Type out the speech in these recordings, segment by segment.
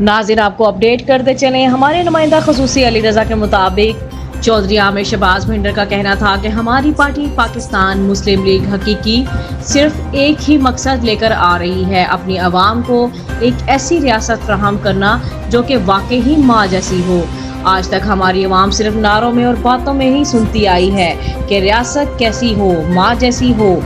नाज़रीन, आपको अपडेट करते चलें। हमारे नुमाइंदा खसूसी अली रजा के मुताबिक चौधरी आमिर शहबाज भिंडर का कहना था कि हमारी पार्टी पाकिस्तान मुस्लिम लीग हकीकी सिर्फ एक ही मकसद लेकर आ रही है, अपनी आवाम को एक ऐसी रियासत फराहम करना जो कि वाकई ही माँ जैसी हो। आज तक हमारी आवाम सिर्फ नारों में और बातों में ही सुनती आई है कि रियासत कैसी हो, माँ जैसी हो।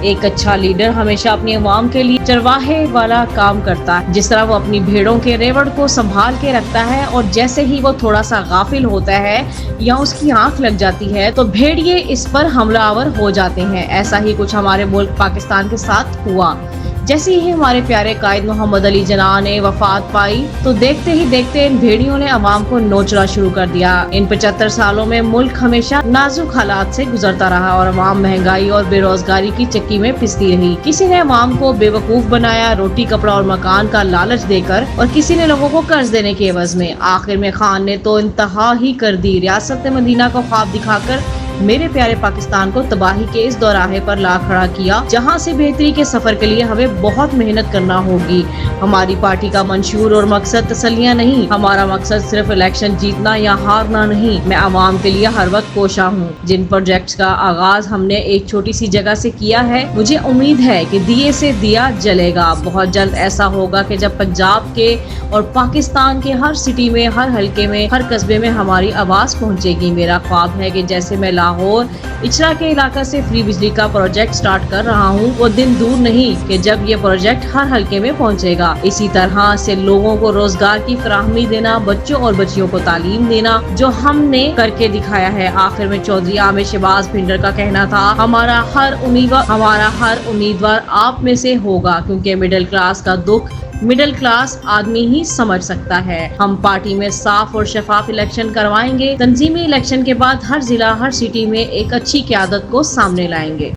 एक अच्छा लीडर हमेशा अपनी आवाम के लिए चरवाहे वाला काम करता है। जिस तरह वो अपनी भेड़ों के रेवड़ को संभाल के रखता है और जैसे ही वो थोड़ा सा गाफिल होता है या उसकी आंख लग जाती है तो भेड़िए इस पर हमलावर हो जाते हैं। ऐसा ही कुछ हमारे मुल्क पाकिस्तान के साथ हुआ। जैसे ही हमारे प्यारे कायद मोहम्मद अली जिन्ना ने वफात पाई तो देखते ही देखते इन भेड़ियों ने अवाम को नोचना शुरू कर दिया। इन 75 सालों में मुल्क हमेशा नाजुक हालात से गुजरता रहा और अवाम महंगाई और बेरोजगारी की चक्की में पिसती रही। किसी ने अवाम को बेवकूफ बनाया रोटी कपड़ा और मकान का लालच देकर, और किसी ने लोगों को कर्ज देने के एवज में। आखिर में खान ने तो इंतहा ही कर दी। रियासत मदीना को ख्वाब दिखाकर मेरे प्यारे पाकिस्तान को तबाही के इस दौराहे पर ला खड़ा किया, जहां से बेहतरी के सफर के लिए हमें बहुत मेहनत करना होगी। हमारी पार्टी का मंशूर और मकसद तसल्लियां नहीं, हमारा मकसद सिर्फ इलेक्शन जीतना या हारना नहीं। मैं आवाम के लिए हर वक्त कोशा हूँ। जिन प्रोजेक्ट्स का आगाज हमने एक छोटी सी जगह से किया है, मुझे उम्मीद है कि दिए से दिया जलेगा। बहुत जल्द ऐसा होगा कि जब पंजाब के और पाकिस्तान के हर सिटी में, हर हल्के में, हर कस्बे में हमारी आवाज पहुँचेगी। मेरा ख्वाब है कि जैसे मैं लाहौर इचरा के इलाका से फ्री बिजली का प्रोजेक्ट स्टार्ट कर रहा हूँ, वो दिन दूर नहीं कि जब ये प्रोजेक्ट हर हल्के में पहुँचेगा। इसी तरह से लोगों को रोजगार की फराहमी देना, बच्चों और बच्चियों को तालीम देना, जो हमने करके दिखाया है। आखिर में चौधरी आमिर शहबाज भिंडर का कहना था, हमारा हर उम्मीदवार आप में से होगा, क्योंकि मिडिल क्लास का दुख मिडिल क्लास आदमी ही समझ सकता है। हम पार्टी में साफ और शफाफ इलेक्शन करवाएंगे। तंजीमी इलेक्शन के बाद हर जिला, हर सिटी में एक अच्छी क़यादत को सामने लाएंगे।